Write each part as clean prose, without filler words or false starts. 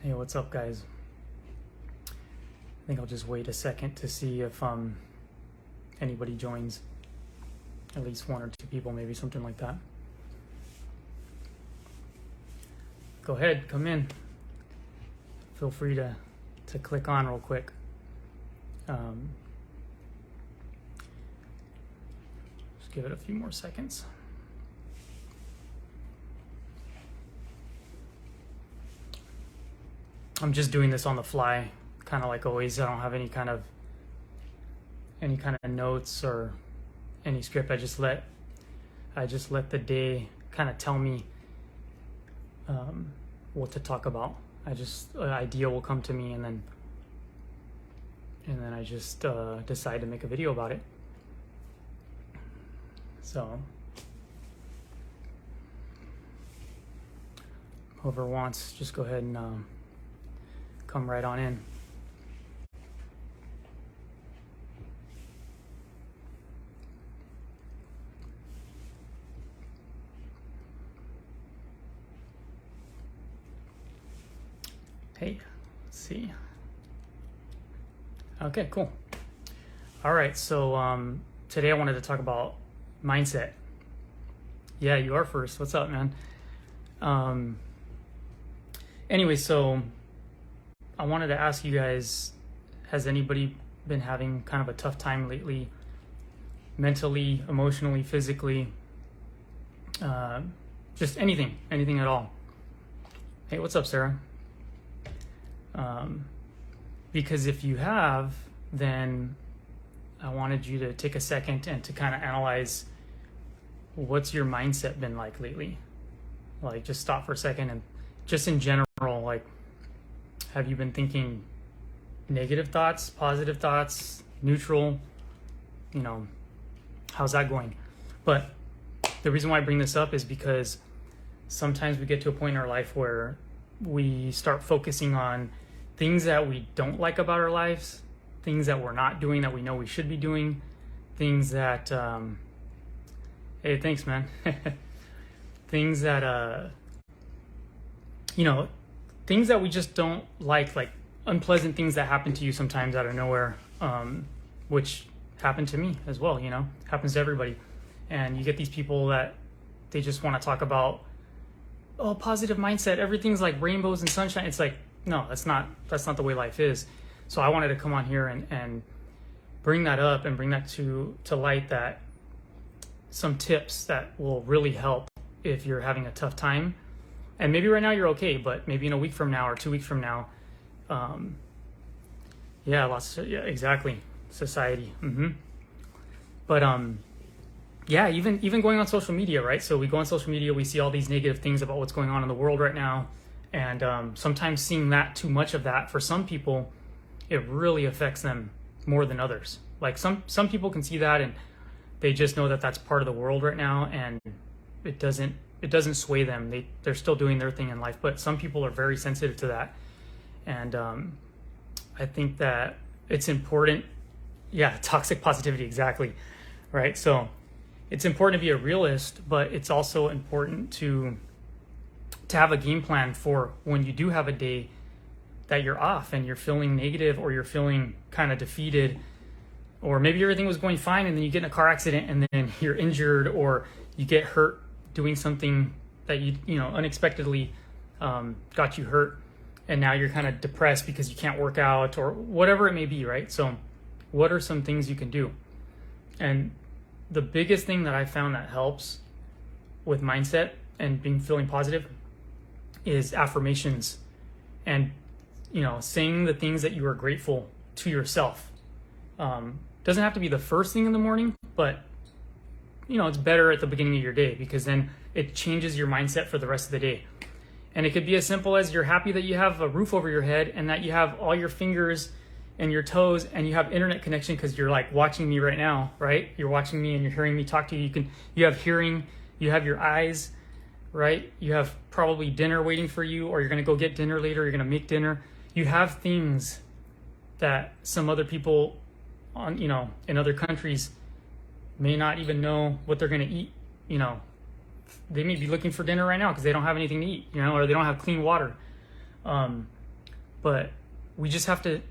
Hey, what's up, guys? I think I'll just wait a second to see if anybody joins. At least one or two people, maybe, something like that. Go ahead, come in. Feel free to click on real quick. Just give it a few more seconds. I'm just doing this on the fly, kind of like always. I don't have any kind of notes or any script. I just let the day kind of tell me what to talk about. An idea will come to me, and then I just decide to make a video about it. So whoever wants, just go ahead and come right on in. Hey, let's see. Okay, cool. All right, so today I wanted to talk about mindset. Yeah, you are first. What's up, man? Anyway, so I wanted to ask you guys, has anybody been having kind of a tough time lately, mentally, emotionally, physically, just anything at all? Hey, what's up, Sarah? Because if you have, then I wanted you to take a second and to kind of analyze what's your mindset been like lately. Like, just stop for a second and just in general, like, have you been thinking negative thoughts, positive thoughts, neutral? You know, how's that going? But the reason why I bring this up is because sometimes we get to a point in our life where we start focusing on things that we don't like about our lives, things that we're not doing that we know we should be doing, things that, hey, thanks, man. Things that, things that we just don't like unpleasant things that happen to you sometimes out of nowhere, which happened to me as well, happens to everybody. And you get these people that they just want to talk about, oh, positive mindset, everything's like rainbows and sunshine. It's like, no, that's not the way life is. So I wanted to come on here and bring that up and bring that to light, that some tips that will really help if you're having a tough time. And maybe right now you're okay, but maybe in a week from now or 2 weeks from now, exactly, society. But even going on social media, right? So we go on social media, we see all these negative things about what's going on in the world right now, and sometimes seeing that, too much of that, for some people, it really affects them more than others. Like some people can see that and they just know that that's part of the world right now, and it doesn't sway them. They're still doing their thing in life, but some people are very sensitive to that. And I think that it's important. Yeah, toxic positivity, exactly. Right? So it's important to be a realist, but it's also important to have a game plan for when you do have a day that you're off and you're feeling negative, or you're feeling kind of defeated, or maybe everything was going fine and then you get in a car accident and then you're injured, or you get hurt doing something that you unexpectedly got you hurt, and now you're kind of depressed because you can't work out or whatever it may be, right? So what are some things you can do? And the biggest thing that I found that helps with mindset and feeling positive is affirmations, and saying the things that you are grateful to yourself. Doesn't have to be the first thing in the morning, but it's better at the beginning of your day, because then it changes your mindset for the rest of the day. And it could be as simple as you're happy that you have a roof over your head, and that you have all your fingers and your toes, and you have internet connection, because you're like watching me right now, right? You're watching me and you're hearing me talk to you. You have hearing, you have your eyes, right? You have probably dinner waiting for you, or you're going to go get dinner later. You're going to make dinner. You have things that some other people in other countries may not even know what they're going to eat. They may be looking for dinner right now because they don't have anything to eat, or they don't have clean water. but we just have to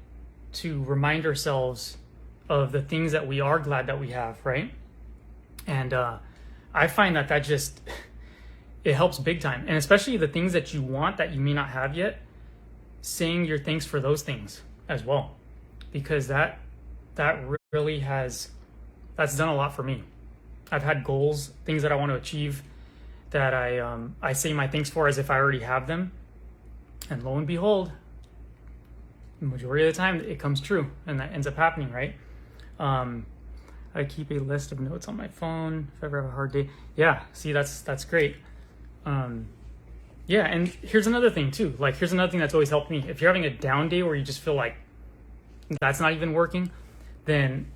remind ourselves of the things that we are glad that we have, right? And I find that just it helps big time, and especially the things that you want that you may not have yet, saying your thanks for those things as well, because that really that's done a lot for me. I've had goals, things that I want to achieve, that I say my thanks for as if I already have them, and lo and behold, the majority of the time it comes true, and that ends up happening, right? I keep a list of notes on my phone if I ever have a hard day. Yeah, see, that's great. Yeah, and here's another thing too. Like, here's another thing that's always helped me. If you're having a down day where you just feel like that's not even working, then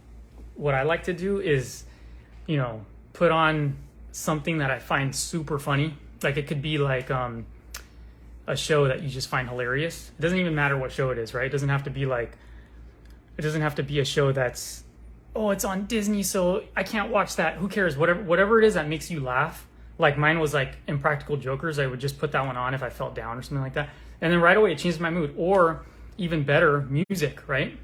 what I like to do is, put on something that I find super funny. Like, it could be like a show that you just find hilarious. It doesn't even matter what show it is, right? It doesn't have to be a show that's, oh, it's on Disney, so I can't watch that. Who cares? Whatever it is that makes you laugh. Like, mine was like Impractical Jokers. I would just put that one on if I felt down or something like that. And then right away it changed my mood. Or even better, music, right?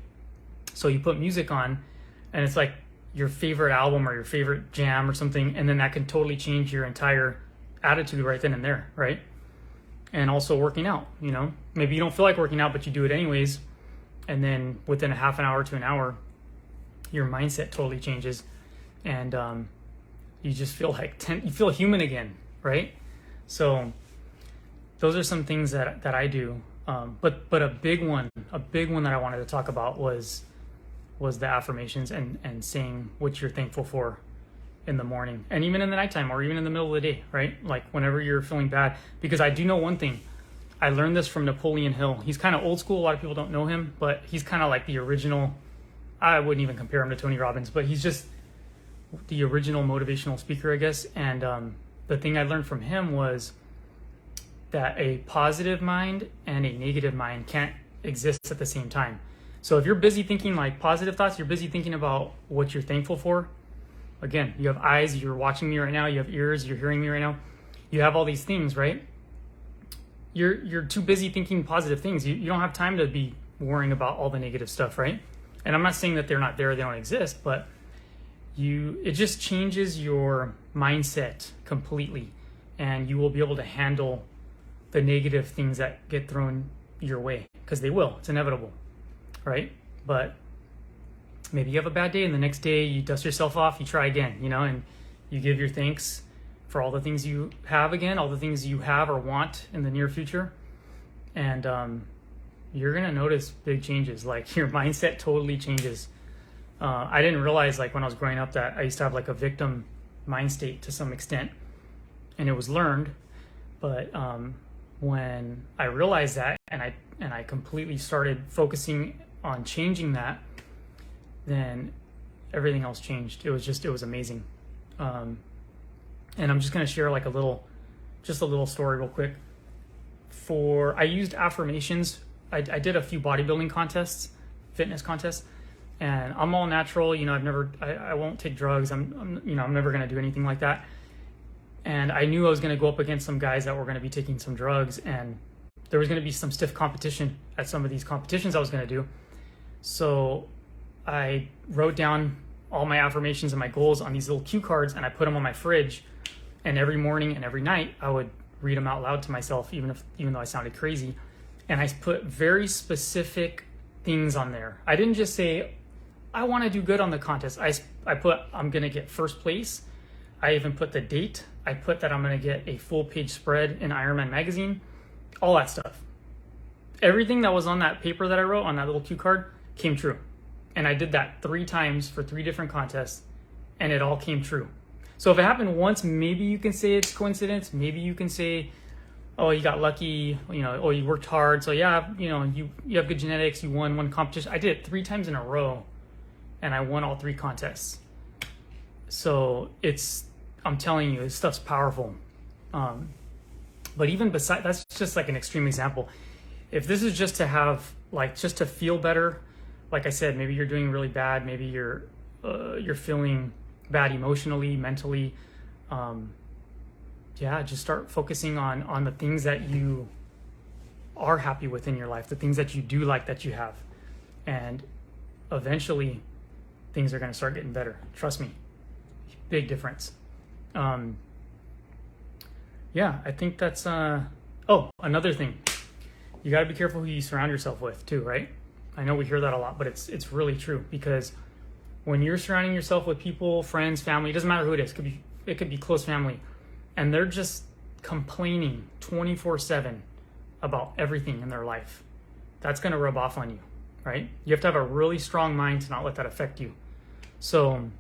So you put music on and it's like your favorite album or your favorite jam or something, and then that can totally change your entire attitude right then and there, right? And also working out, maybe you don't feel like working out, but you do it anyways. And then within a half an hour to an hour, your mindset totally changes. And you just feel like you feel human again, right? So those are some things that I do. But a big one that I wanted to talk about was the affirmations and saying what you're thankful for in the morning, and even in the nighttime, or even in the middle of the day, right? Like whenever you're feeling bad. Because I do know one thing. I learned this from Napoleon Hill. He's kind of old school. A lot of people don't know him, but he's kind of like the original. I wouldn't even compare him to Tony Robbins, but he's just the original motivational speaker, I guess. And the thing I learned from him was that a positive mind and a negative mind can't exist at the same time. So if you're busy thinking like positive thoughts, you're busy thinking about what you're thankful for. Again, you have eyes, you're watching me right now, you have ears, you're hearing me right now. You have all these things, right? You're too busy thinking positive things. You don't have time to be worrying about all the negative stuff, right? And I'm not saying that they're not there, they don't exist, but it just changes your mindset completely, and you will be able to handle the negative things that get thrown your way, because they will. It's inevitable, right? But maybe you have a bad day, and the next day you dust yourself off, you try again, and you give your thanks for all the things you have again, all the things you have or want in the near future, and you're gonna notice big changes. Like, your mindset totally changes. I didn't realize, like, when I was growing up, that I used to have like a victim mind state to some extent, and it was learned. But when I realized that, and I completely started focusing on changing that, then everything else changed. It was amazing. And I'm just gonna share like a little story real quick. I used affirmations. I did a few bodybuilding contests, fitness contests, and I'm all natural. I won't take drugs. I'm never gonna do anything like that. And I knew I was gonna go up against some guys that were gonna be taking some drugs, and there was gonna be some stiff competition at some of these competitions I was gonna do. So I wrote down all my affirmations and my goals on these little cue cards, and I put them on my fridge. And every morning and every night, I would read them out loud to myself, even though I sounded crazy. And I put very specific things on there. I didn't just say, I want to do good on the contest. I put, I'm going to get first place. I even put the date. I put that I'm going to get a full page spread in Ironman magazine, all that stuff. Everything that was on that paper that I wrote on that little cue card came true. And I did that 3 times for 3 different contests, and it all came true. So if it happened once, maybe you can say it's coincidence. Maybe you can say, oh, you got lucky, or you worked hard. So yeah, you have good genetics. You won one competition. I did it 3 times in a row, and I won all 3 contests. So I'm telling you, this stuff's powerful. But even beside, that's just like an extreme example. If this is just to have, like, just to feel better, like I said, maybe you're doing really bad. Maybe you're feeling bad emotionally, mentally. Just start focusing on the things that you are happy with in your life, the things that you do like that you have. And eventually things are going to start getting better. Trust me. Big difference. Yeah, I think that's, another thing. You got to be careful who you surround yourself with too, right? I know we hear that a lot, but it's really true, because when you're surrounding yourself with people, friends, family, it doesn't matter who it is. It could be close family, and they're just complaining 24/7 about everything in their life. That's going to rub off on you, right? You have to have a really strong mind to not let that affect you. So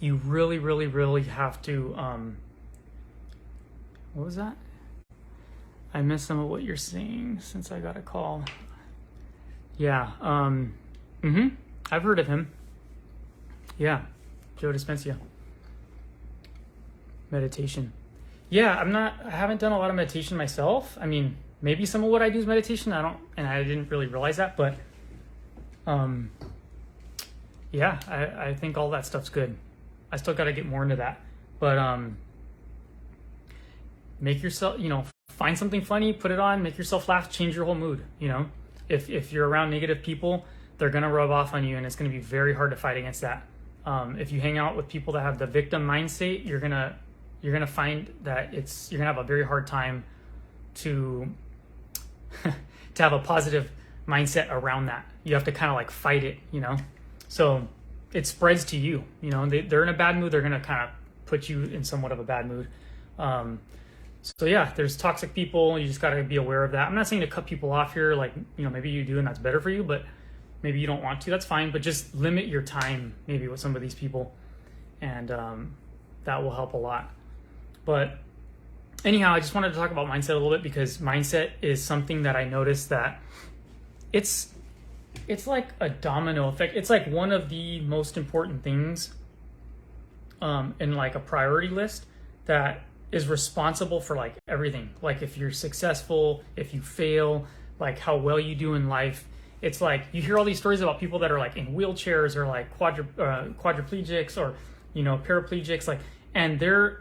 you really, really, really have to, what was that? I missed some of what you're saying since I got a call. Yeah. I've heard of him. Yeah. Joe Dispenza. Meditation. Yeah, I haven't done a lot of meditation myself. I mean, maybe some of what I do is meditation. I didn't really realize that, but yeah, I think all that stuff's good. I still got to get more into that. But make yourself, find something funny, put it on, make yourself laugh, change your whole mood, If you're around negative people, they're going to rub off on you, and it's going to be very hard to fight against that. If you hang out with people that have the victim mindset, you're going to find that you're going to have a very hard time to to have a positive mindset around that. You have to kind of like fight it, So it spreads to you, they're in a bad mood. They're going to kind of put you in somewhat of a bad mood. So yeah, there's toxic people. You just got to be aware of that. I'm not saying to cut people off here. Like, maybe you do and that's better for you, but maybe you don't want to, that's fine. But just limit your time maybe with some of these people. And that will help a lot. But anyhow, I just wanted to talk about mindset a little bit, because mindset is something that I noticed that it's like a domino effect. It's like one of the most important things in like a priority list that is responsible for like everything. Like if you're successful, if you fail, like how well you do in life. It's like you hear all these stories about people that are like in wheelchairs or like quadriplegics or paraplegics, like, and they're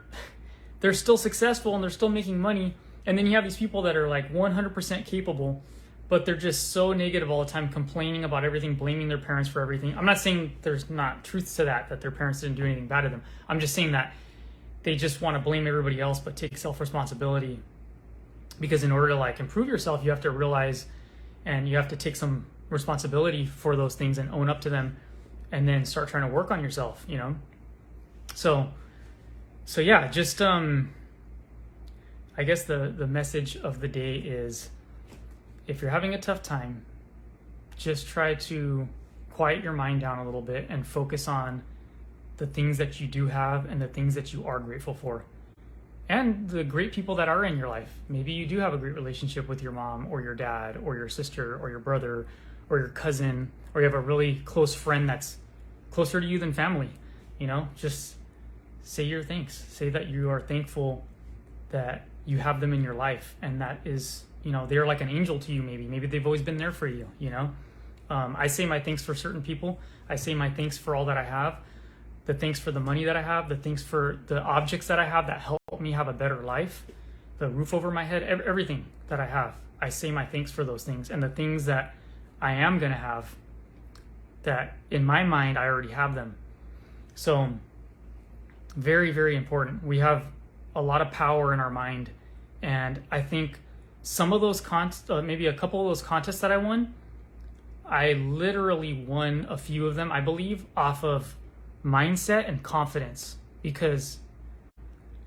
still successful and they're still making money. And then you have these people that are like 100% capable, but they're just so negative all the time, complaining about everything, blaming their parents for everything. I'm not saying there's not truth to that their parents didn't do anything bad to them. I'm just saying that they just want to blame everybody else, but take self-responsibility. Because in order to like improve yourself, you have to realize and you have to take some responsibility for those things and own up to them, and then start trying to work on yourself, So yeah, just I guess the message of the day is, if you're having a tough time, just try to quiet your mind down a little bit and focus on the things that you do have and the things that you are grateful for, and the great people that are in your life. Maybe you do have a great relationship with your mom or your dad or your sister or your brother or your cousin, or you have a really close friend that's closer to you than family. Just say your thanks. Say that you are thankful that you have them in your life, and that is, they're like an angel to you. Maybe they've always been there for you. I say my thanks for certain people. I say my thanks for all that I have. The thanks for the money that I have, the thanks for the objects that I have that help me have a better life, the roof over my head, everything that I have. I say my thanks for those things, and the things that I am going to have, that in my mind, I already have them. So very, very important. We have a lot of power in our mind. And I think some of those maybe a couple of those contests that I won, I literally won a few of them, I believe, off of mindset and confidence, because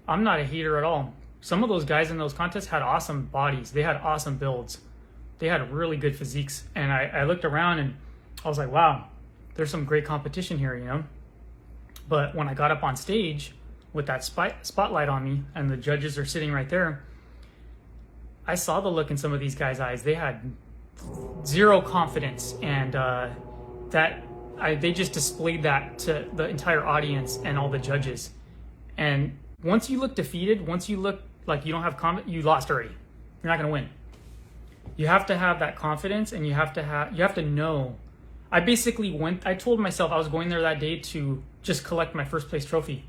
I'm not a hater at all. Some of those guys in those contests had awesome bodies. They had awesome builds. They had really good physiques. And I looked around and I was like, wow, there's some great competition here, But when I got up on stage with that spotlight on me and the judges are sitting right there, I saw the look in some of these guys' eyes. They had zero confidence, and they just displayed that to the entire audience and all the judges. And once you look defeated, once you look like you don't have confidence, you lost already. You're not going to win. You have to have that confidence, and you have to know. I told myself I was going there that day to just collect my first place trophy.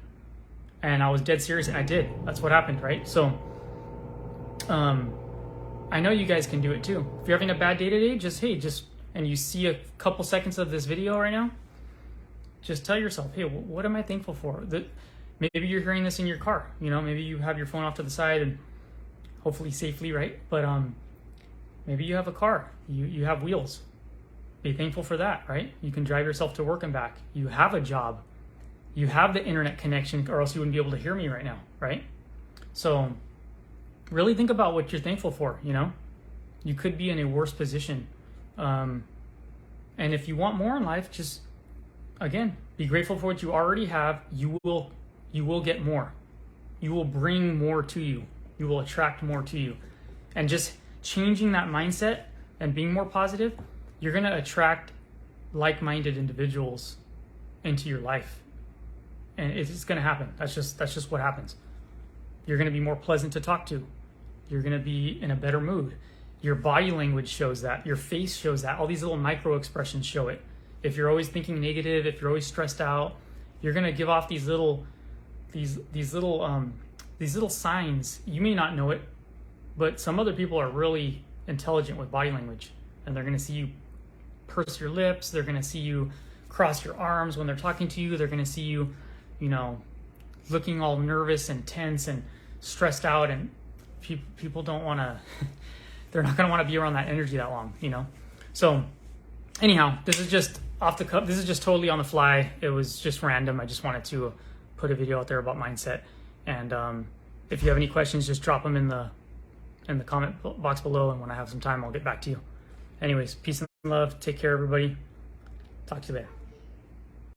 And I was dead serious, and I did. That's what happened, right? So, I know you guys can do it too. If you're having a bad day today, and you see a couple seconds of this video right now, just tell yourself, hey, what am I thankful for? Maybe you're hearing this in your car, maybe you have your phone off to the side and hopefully safely, right? But maybe you have a car, you have wheels. Be thankful for that, right? You can drive yourself to work and back. You have a job. You have the internet connection, or else you wouldn't be able to hear me right now, right? So really think about what you're thankful for, You could be in a worse position. And if you want more in life, just, again, be grateful for what you already have. You will get more. You will bring more to you. You will attract more to you. And just changing that mindset and being more positive, you're going to attract like-minded individuals into your life. And it's going to happen. That's just what happens. You're going to be more pleasant to talk to. You're going to be in a better mood. Your body language shows that. Your face shows that. All these little micro expressions show it. If you're always thinking negative, if you're always stressed out, you're going to give off these little signs. You may not know it, but some other people are really intelligent with body language, and they're going to see you purse your lips. They're going to see you cross your arms when they're talking to you. They're going to see you, looking all nervous and tense and stressed out, and people don't want to, they're not going to want to be around that energy that long, So anyhow, this is just off the cuff. This is just totally on the fly. It was just random. I just wanted to put a video out there about mindset. And if you have any questions, just drop them in the comment box below. And when I have some time, I'll get back to you. Anyways, peace and love. Take care, everybody. Talk to you later.